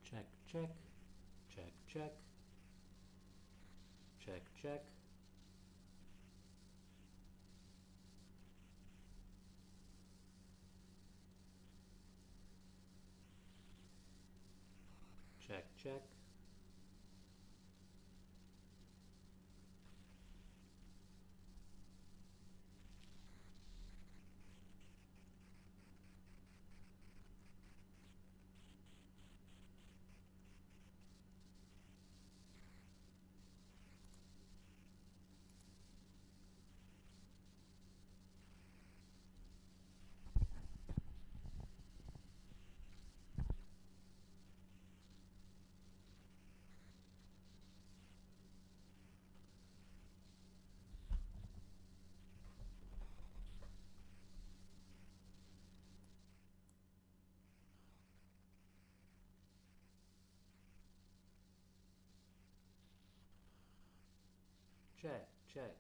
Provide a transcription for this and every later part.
Check, check, check, check, check, check. Check, check. Check, check.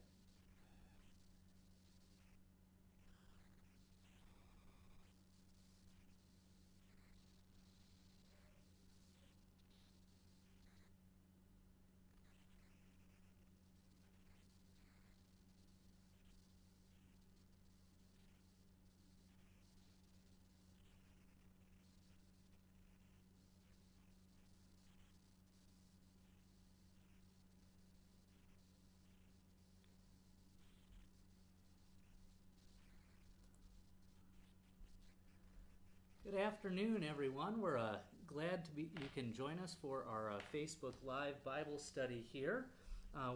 Good afternoon, everyone. We're glad you can join us for our Facebook Live Bible study here.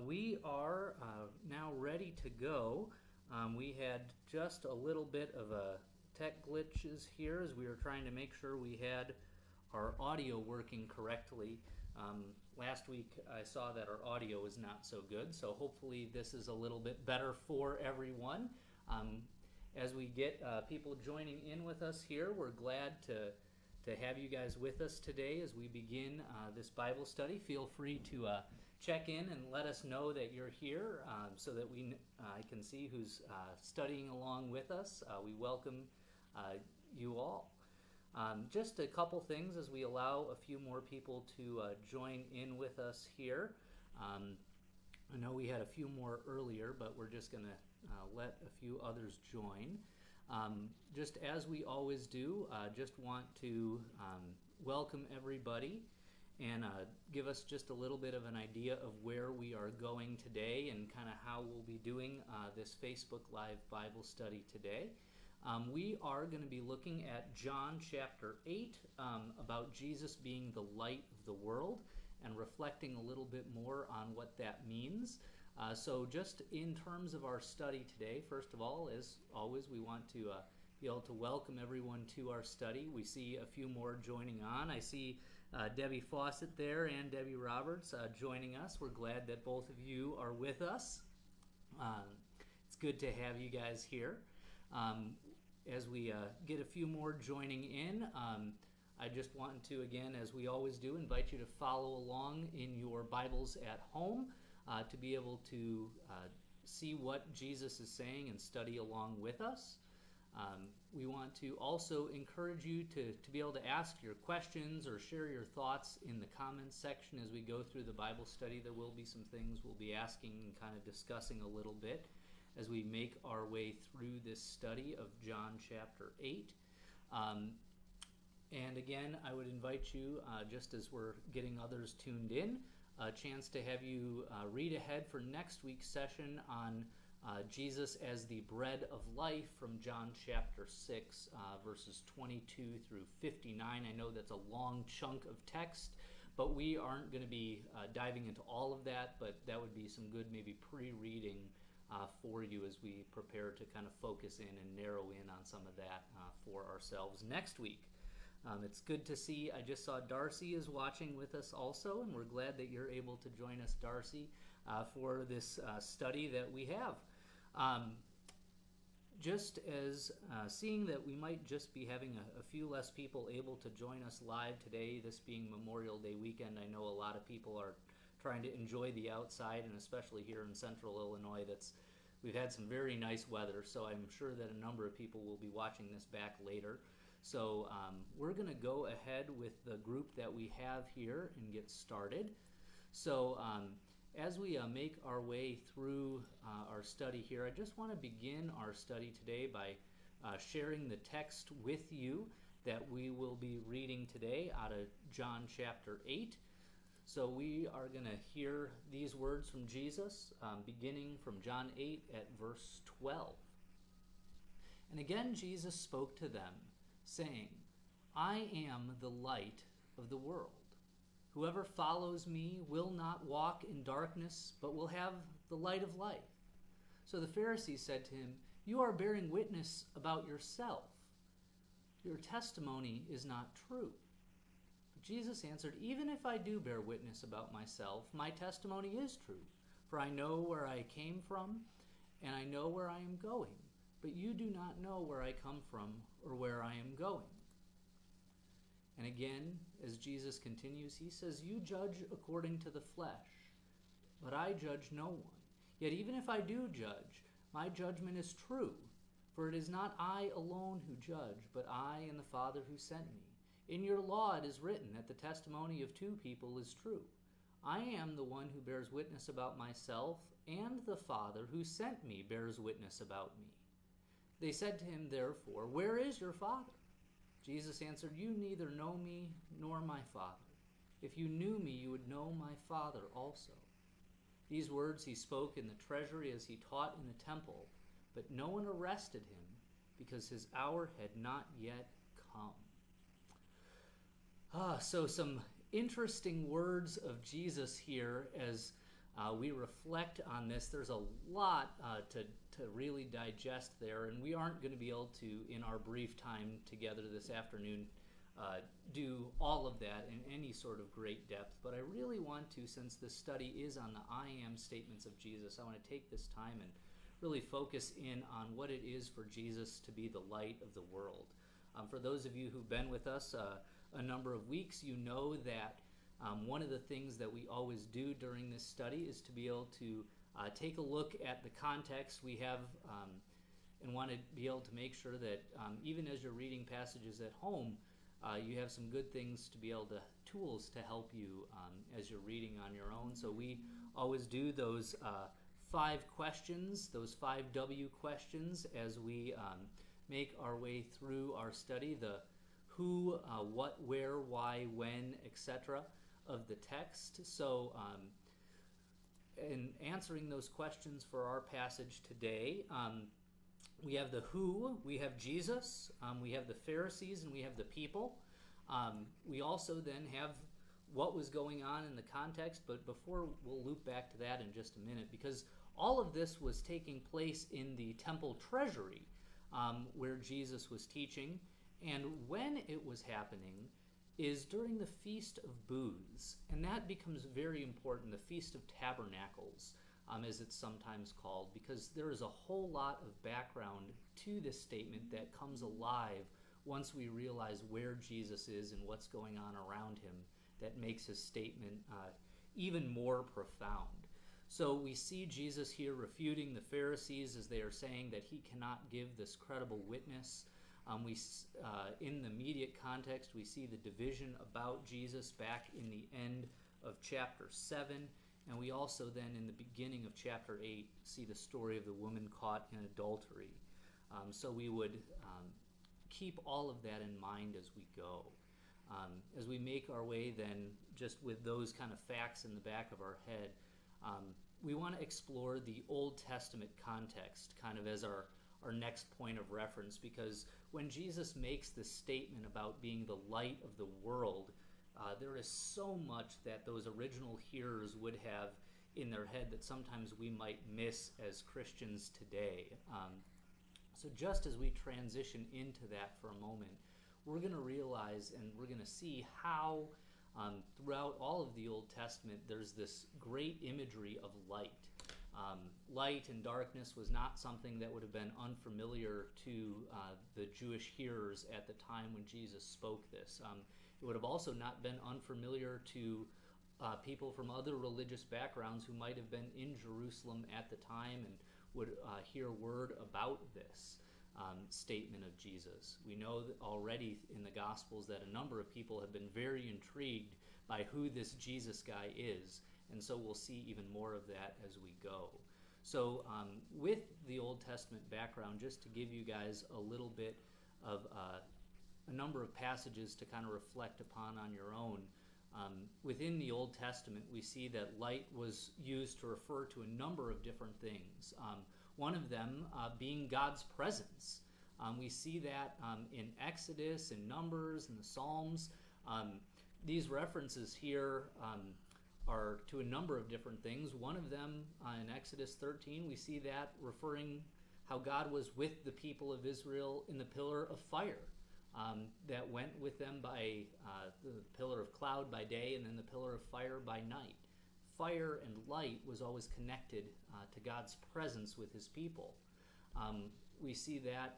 We are now ready to go. We had just a little bit of tech glitches here as we were trying to make sure we had our audio working correctly. Last week I saw that our audio was not so good, so hopefully this is a little bit better for everyone. As we get people joining in with us here, we're glad to have you guys with us today as we begin this Bible study. Feel free to check in and let us know that you're here so that I can see who's studying along with us. We welcome you all. Just a couple things as we allow a few more people to join in with us here. I know we had a few more earlier, but we're just going to let a few others join. Just as we always do, just want to welcome everybody and give us just a little bit of an idea of where we are going today and kind of how we'll be doing this Facebook Live Bible study today. We are going to be looking at John chapter 8 about Jesus being the light of the world and reflecting a little bit more on what that means. So just in terms of our study today, first of all, as always, we want to be able to welcome everyone to our study. We see a few more joining on. I see Debbie Fawcett there and Debbie Roberts joining us. We're glad that both of you are with us. It's good to have you guys here. As we get a few more joining in, I just want to, again, as we always do, invite you to follow along in your Bibles at home to be able to see what Jesus is saying and study along with us. We want to also encourage you to be able to ask your questions or share your thoughts in the comments section as we go through the Bible study. There will be some things we'll be asking and kind of discussing a little bit as we make our way through this study of John chapter 8. And again, I would invite you, just as we're getting others tuned in, a chance to have you read ahead for next week's session on Jesus as the bread of life from John chapter 6, verses 22 through 59. I know that's a long chunk of text, but we aren't going to be diving into all of that, but that would be some good maybe pre-reading for you as we prepare to kind of focus in and narrow in on some of that for ourselves next week. It's good to see. I just saw Darcy is watching with us also, and we're glad that you're able to join us, Darcy, for this study that we have. Just as seeing that we might just be having a few less people able to join us live today, this being Memorial Day weekend, I know a lot of people are trying to enjoy the outside, and especially here in central Illinois, we've had some very nice weather, so I'm sure that a number of people will be watching this back later. So we're going to go ahead with the group that we have here and get started. So as we make our way through our study here, I just want to begin our study today by sharing the text with you that we will be reading today out of John chapter 8. So we are going to hear these words from Jesus, beginning from John 8 at verse 12. And again Jesus spoke to them, saying, I am the light of the world. Whoever follows me will not walk in darkness, but will have the light of life. So the Pharisees said to him, You are bearing witness about yourself. Your testimony is not true. But Jesus answered, Even if I do bear witness about myself, my testimony is true. For I know where I came from, and I know where I am going. But you do not know where I come from or where I am going. And again, as Jesus continues, he says, You judge according to the flesh, but I judge no one. Yet even if I do judge, my judgment is true. For it is not I alone who judge, but I and the Father who sent me. In your law it is written that the testimony of two people is true. I am the one who bears witness about myself, and the Father who sent me bears witness about me. They said to him, therefore, Where is your Father? Jesus answered, You neither know me nor my Father. If you knew me, you would know my Father also. These words he spoke in the treasury as he taught in the temple, but no one arrested him because his hour had not yet come. So some interesting words of Jesus here as we reflect on this. There's a lot to really digest there, and we aren't going to be able to, in our brief time together this afternoon, do all of that in any sort of great depth. But I really want to, since this study is on the I am statements of Jesus, I want to take this time and really focus in on what it is for Jesus to be the light of the world. For those of you who've been with us a number of weeks, you know that one of the things that we always do during this study is to be able to take a look at the context we have and want to be able to make sure that even as you're reading passages at home, you have some good things to be able to, tools to help you as you're reading on your own. So we always do those 5 questions, those 5 W questions as we make our way through our study, the who, what, where, why, when, etc. of the text. So in answering those questions for our passage today, we have the who, we have Jesus, we have the Pharisees, and we have the people. We also then have what was going on in the context, but before we'll loop back to that in just a minute, because all of this was taking place in the temple treasury where Jesus was teaching, and when it was happening is during the Feast of Booths, and that becomes very important, the Feast of Tabernacles, as it's sometimes called, because there is a whole lot of background to this statement that comes alive once we realize where Jesus is and what's going on around him that makes his statement even more profound. So we see Jesus here refuting the Pharisees as they are saying that he cannot give this credible witness. In the immediate context, we see the division about Jesus back in the end of chapter 7. And we also then in the beginning of chapter 8 see the story of the woman caught in adultery. So we would keep all of that in mind as we go. As we make our way then, just with those kind of facts in the back of our head, we want to explore the Old Testament context kind of as our next point of reference, because when Jesus makes this statement about being the light of the world, there is so much that those original hearers would have in their head that sometimes we might miss as Christians today. So just as we transition into that for a moment, we're going to realize and we're going to see how throughout all of the Old Testament there's this great imagery of light. Light and darkness was not something that would have been unfamiliar to the Jewish hearers at the time when Jesus spoke this. It would have also not been unfamiliar to people from other religious backgrounds who might have been in Jerusalem at the time and would hear word about this. statement of Jesus. We know that already in the Gospels that a number of people have been very intrigued by who this Jesus guy is, and so we'll see even more of that as we go. So with the Old Testament background, just to give you guys a little bit of a number of passages to kind of reflect upon on your own. Within the Old Testament, we see that light was used to refer to a number of different things. One of them being God's presence. We see that in Exodus, in Numbers, in the Psalms. These references here are to a number of different things. One of them in Exodus 13, we see that referring how God was with the people of Israel in the pillar of fire that went with them by the pillar of cloud by day and then the pillar of fire by night. Fire and light was always connected to God's presence with his people. We see that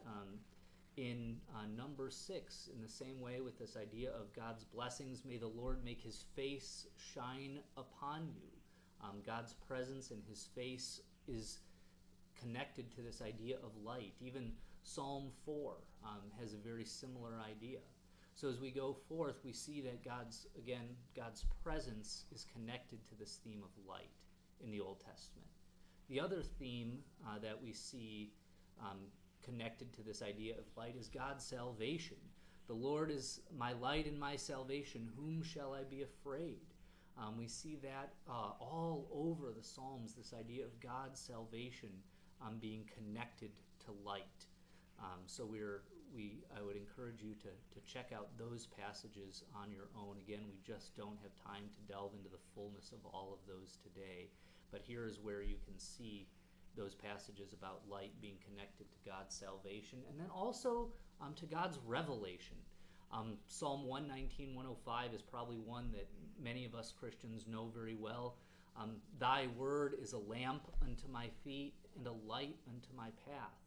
in Numbers 6 in the same way with this idea of God's blessings. May the Lord make his face shine upon you. God's presence and his face is connected to this idea of light. Even Psalm 4 has a very similar idea. So as we go forth, we see that God's presence is connected to this theme of light in the Old Testament. The other theme that we see connected to this idea of light is God's salvation. The Lord is my light and my salvation. Whom shall I be afraid? We see that all over the Psalms, this idea of God's salvation being connected to light. So I would encourage you to check out those passages on your own. Again, we just don't have time to delve into the fullness of all of those today. But here is where you can see those passages about light being connected to God's salvation, and then also to God's revelation. Psalm 119, 105 is probably one that many of us Christians know very well. Thy word is a lamp unto my feet and a light unto my path.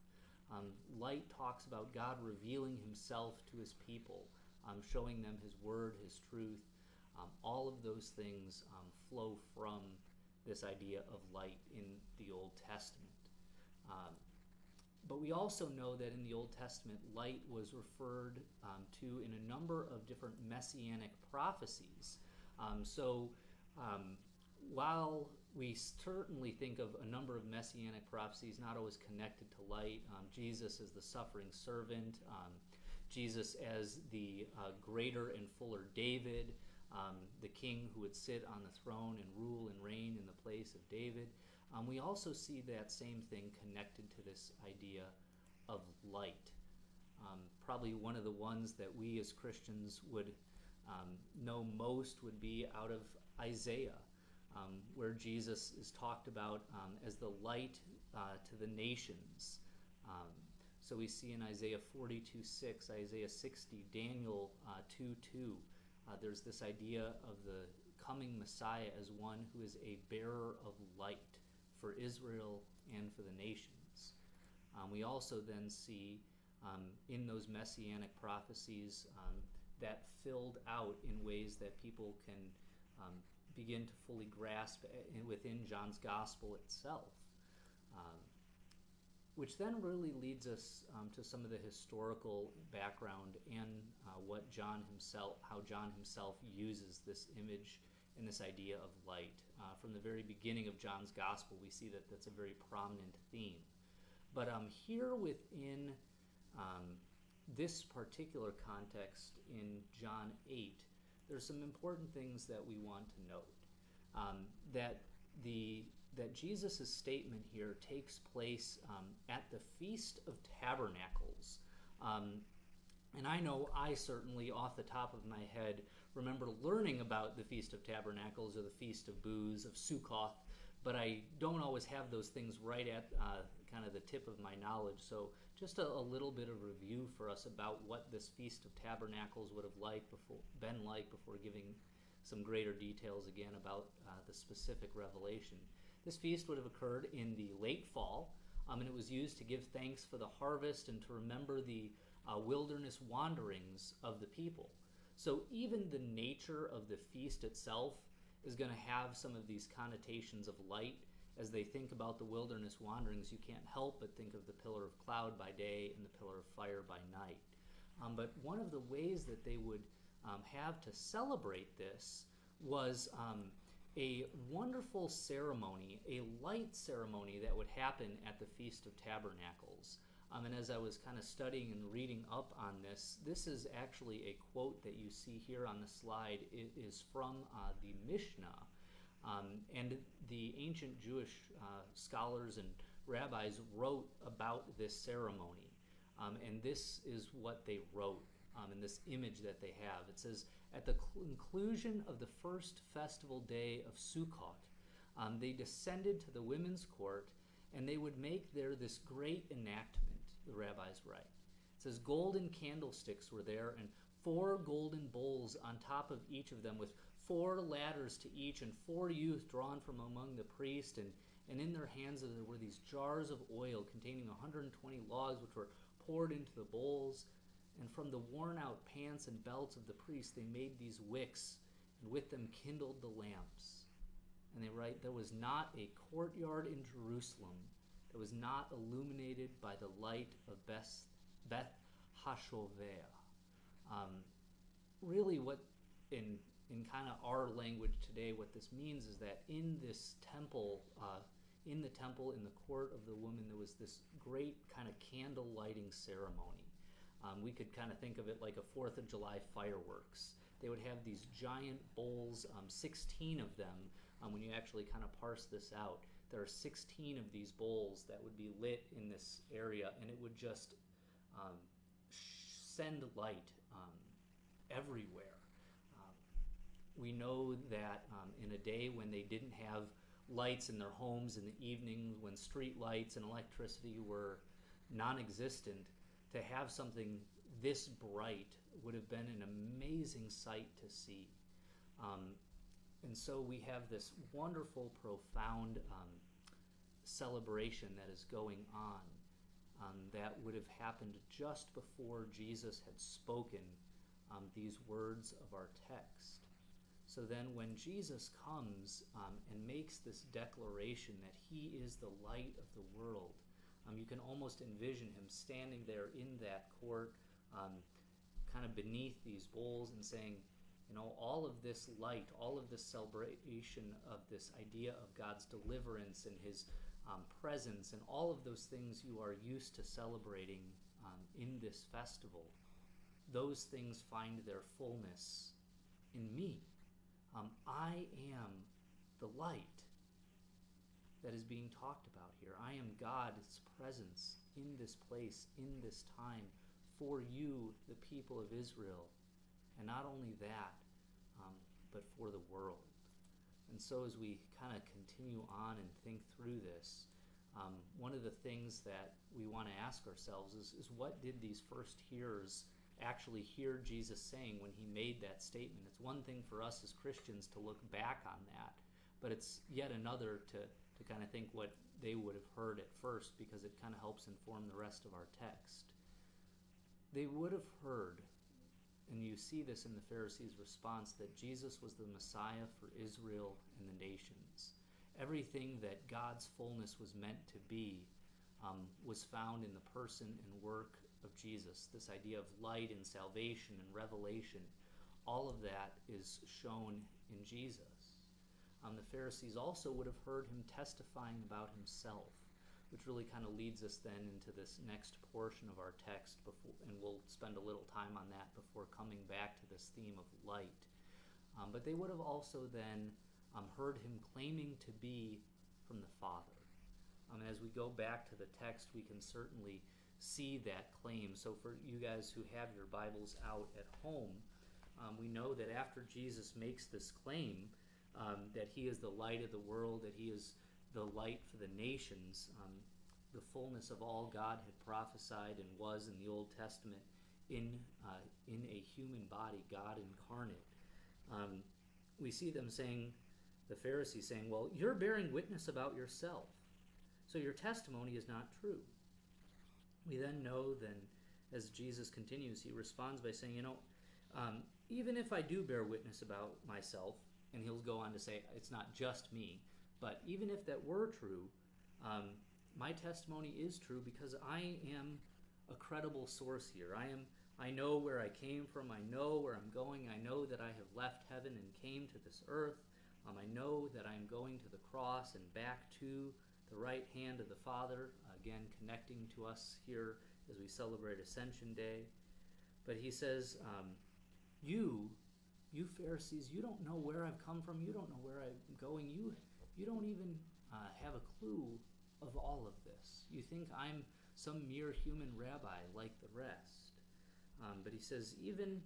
Light talks about God revealing himself to his people, showing them his word, his truth. All of those things flow from this idea of light in the Old Testament. But we also know that in the Old Testament, light was referred to in a number of different messianic prophecies. While we certainly think of a number of messianic prophecies not always connected to light, Jesus as the suffering servant, Jesus as the greater and fuller David, the king who would sit on the throne and rule and reign in the place of David, we also see that same thing connected to this idea of light. Probably one of the ones that we as Christians would know most would be out of Isaiah, where Jesus is talked about as the light to the nations. So we see in Isaiah 42:6, Isaiah 60, Daniel 2:2, there's this idea of the coming Messiah as one who is a bearer of light for Israel and for the nations. We also then see in those messianic prophecies that filled out in ways that people can begin to fully grasp within John's Gospel itself, which then really leads us to some of the historical background and how John himself uses this image and this idea of light. From the very beginning of John's Gospel, we see that that's a very prominent theme. But here within this particular context in John 8, there's some important things that we want to note. That Jesus' statement here takes place at the Feast of Tabernacles. And I know I certainly, off the top of my head, remember learning about the Feast of Tabernacles or the Feast of Booths, of Sukkoth, but I don't always have those things right at kind of the tip of my knowledge. So just a little bit of review for us about what this Feast of Tabernacles would have been like before giving some greater details again about the specific revelation. This feast would have occurred in the late fall, and it was used to give thanks for the harvest and to remember the wilderness wanderings of the people. So even the nature of the feast itself is going to have some of these connotations of light as they think about the wilderness wanderings, you can't help but think of the pillar of cloud by day and the pillar of fire by night. But one of the ways that they would have to celebrate this was a wonderful ceremony, a light ceremony that would happen at the Feast of Tabernacles. And as I was kind of studying and reading up on this, this is actually a quote that you see here on the slide. It is from the Mishnah. And the ancient Jewish scholars and rabbis wrote about this ceremony. And this is what they wrote in this image that they have. It says, at the conclusion of the first festival day of Sukkot, they descended to the women's court, and they would make there this great enactment, the rabbis write. It says, golden candlesticks were there, and 4 golden bowls on top of each of them, with 4 ladders to each, and 4 youth drawn from among the priests, and in their hands there were these jars of oil containing 120 logs, which were poured into the bowls. And from the worn-out pants and belts of the priests, they made these wicks, and with them kindled the lamps. And they write, there was not a courtyard in Jerusalem that was not illuminated by the light of Beth HaShover. Really what, in kind of our language today, what this means is that in this temple, in the court of the woman, there was this great kind of candle lighting ceremony. We could kind of think of it like a 4th of July fireworks. They would have these giant bowls, 16 of them. When you actually kind of parse this out, there are 16 of these bowls that would be lit in this area, and it would just send light everywhere. We know that in a day when they didn't have lights in their homes in the evenings, when street lights and electricity were non-existent, to have something this bright would have been an amazing sight to see. And so we have this wonderful, profound celebration that is going on that would have happened just before Jesus had spoken these words of our text. So then when Jesus comes and makes this declaration that he is the light of the world, you can almost envision him standing there in that court, kind of beneath these bowls and saying, all of this light, all of this celebration of this idea of God's deliverance and his presence and all of those things you are used to celebrating in this festival, those things find their fullness in me. I am the light that is being talked about here. I am God's presence in this place, in this time, for you, the people of Israel. And not only that, but for the world. And so as we kind of continue on and think through this, one of the things that we want to ask ourselves is what did these first hearers actually hear Jesus saying when he made that statement? It's one thing for us as Christians to look back on that, but it's yet another to kind of think what they would have heard at first, because it kind of helps inform the rest of our text. They would have heard, and you see this in the Pharisees' response, that Jesus was the Messiah for Israel and the nations. Everything that God's fullness was meant to be was found in the person and work of Jesus. This idea of light and salvation and revelation, all of that is shown in Jesus. The Pharisees also would have heard him testifying about himself, which really kind of leads us then into this next portion of our text, and we'll spend a little time on that before coming back to this theme of light. But they would have also then heard him claiming to be from the Father. As we go back to the text, we can certainly see that claim. So for you guys who have your Bibles out at home, we know that after Jesus makes this claim that he is the light of the world, that he is the light for the nations, the fullness of all God had prophesied and was in the Old Testament in a human body, God incarnate. We see them saying, the Pharisees saying, well, you're bearing witness about yourself, so your testimony is not true. We then know then, as Jesus continues, he responds by saying, even if I do bear witness about myself, and he'll go on to say, it's not just me, But even if that were true, my testimony is true because I am a credible source here. I know where I came from. I know where I'm going. I know that I have left heaven and came to this earth. I know that I'm going to the cross and back to the right hand of the Father, again connecting to us here as we celebrate Ascension Day. But he says, you Pharisees, you don't know where I've come from. You don't know where I'm going. You don't even have a clue of all of this. You think I'm some mere human rabbi like the rest. But he says, even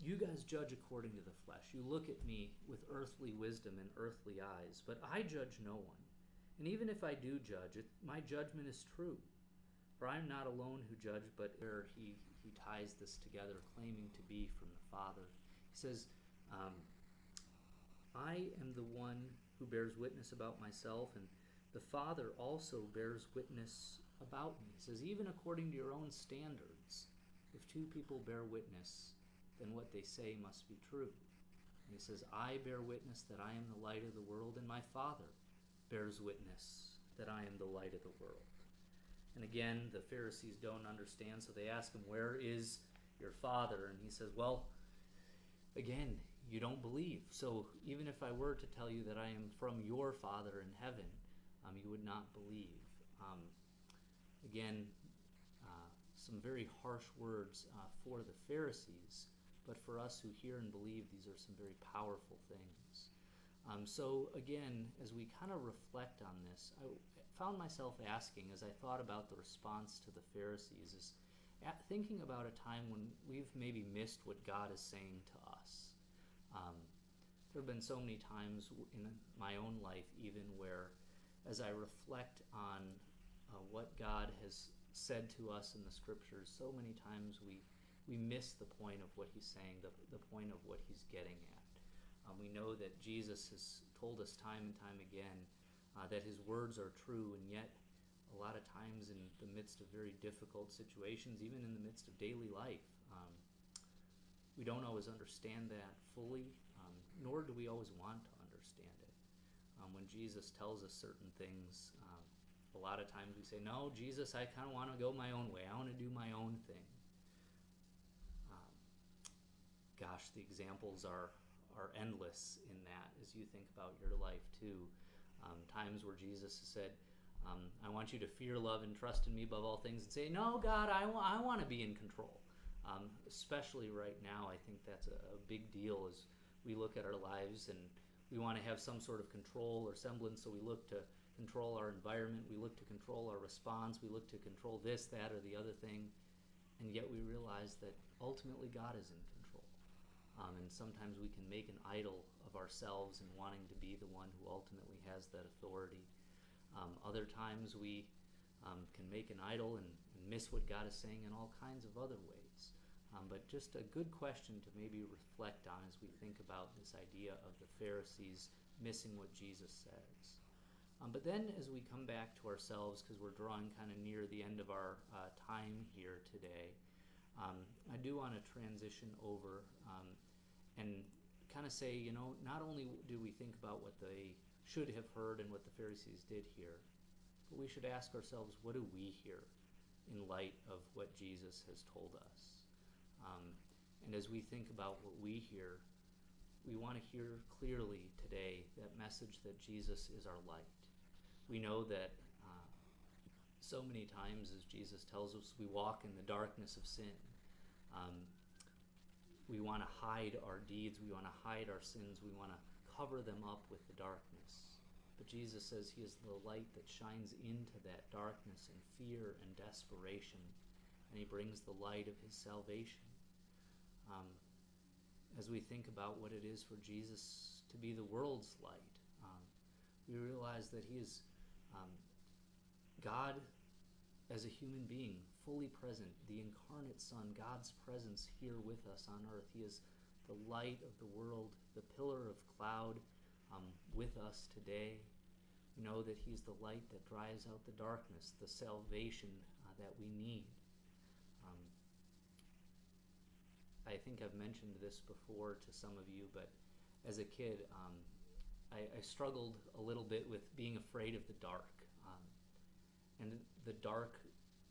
you guys judge according to the flesh. You look at me with earthly wisdom and earthly eyes, but I judge no one. And even if I do judge, my judgment is true. For I am not alone who judge, but where he ties this together, claiming to be from the Father. He says, I am the one who bears witness about myself, and the Father also bears witness about me. He says, even according to your own standards, if two people bear witness, then what they say must be true. And he says, I bear witness that I am the light of the world, and my Father bears witness that I am the light of the world. And again, the Pharisees don't understand, so they ask him, where is your Father? And he says, well, again, you don't believe. So even if I were to tell you that I am from your Father in heaven, you would not believe. Again, some very harsh words for the Pharisees, but for us who hear and believe, these are some very powerful things. So again, as we kind of reflect on this, I found myself asking, as I thought about the response to the Pharisees, is thinking about a time when we've maybe missed what God is saying to us. There have been so many times in my own life even where, as I reflect on what God has said to us in the Scriptures, so many times we miss the point of what he's saying, the point of what he's getting at. We know that Jesus has told us time and time again that his words are true, and yet a lot of times in the midst of very difficult situations, even in the midst of daily life, we don't always understand that fully, nor do we always want to understand it. When Jesus tells us certain things, a lot of times we say, no, Jesus, I kind of want to go my own way. I want to do my own thing. Gosh, the examples are endless in that as you think about your life too. Times where Jesus has said, I want you to fear, love, and trust in me above all things, and say, no, God, I want to be in control. Especially right now, I think that's a big deal as we look at our lives and we want to have some sort of control or semblance, so we look to control our environment, we look to control our response, we look to control this, that, or the other thing, and yet we realize that ultimately God is in control. And sometimes we can make an idol of ourselves and wanting to be the one who ultimately has that authority. Other times we can make an idol and miss what God is saying in all kinds of other ways. But just a good question to maybe reflect on as we think about this idea of the Pharisees missing what Jesus says. But then as we come back to ourselves, because we're drawing kind of near the end of our time here today, I do want to transition over and kind of say, not only do we think about what they should have heard and what the Pharisees did hear, but we should ask ourselves, what do we hear in light of what Jesus has told us? And as we think about what we hear, we want to hear clearly today that message that Jesus is our light. We know that so many times, as Jesus tells us, we walk in the darkness of sin. We want to hide our deeds. We want to hide our sins. We want to cover them up with the darkness. But Jesus says he is the light that shines into that darkness and fear and desperation, and he brings the light of his salvation. As we think about what it is for Jesus to be the world's light, we realize that he is God as a human being, fully present, the incarnate Son, God's presence here with us on earth. He is the light of the world, the pillar of cloud with us today. We know that he's the light that drives out the darkness, the salvation that we need. I think I've mentioned this before to some of you, but as a kid, I struggled a little bit with being afraid of the dark. And the dark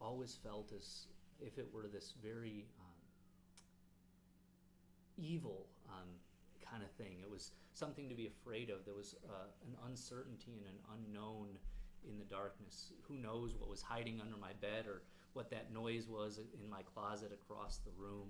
always felt as if it were this very evil kind of thing. It was something to be afraid of. There was an uncertainty and an unknown in the darkness. Who knows what was hiding under my bed or what that noise was in my closet across the room.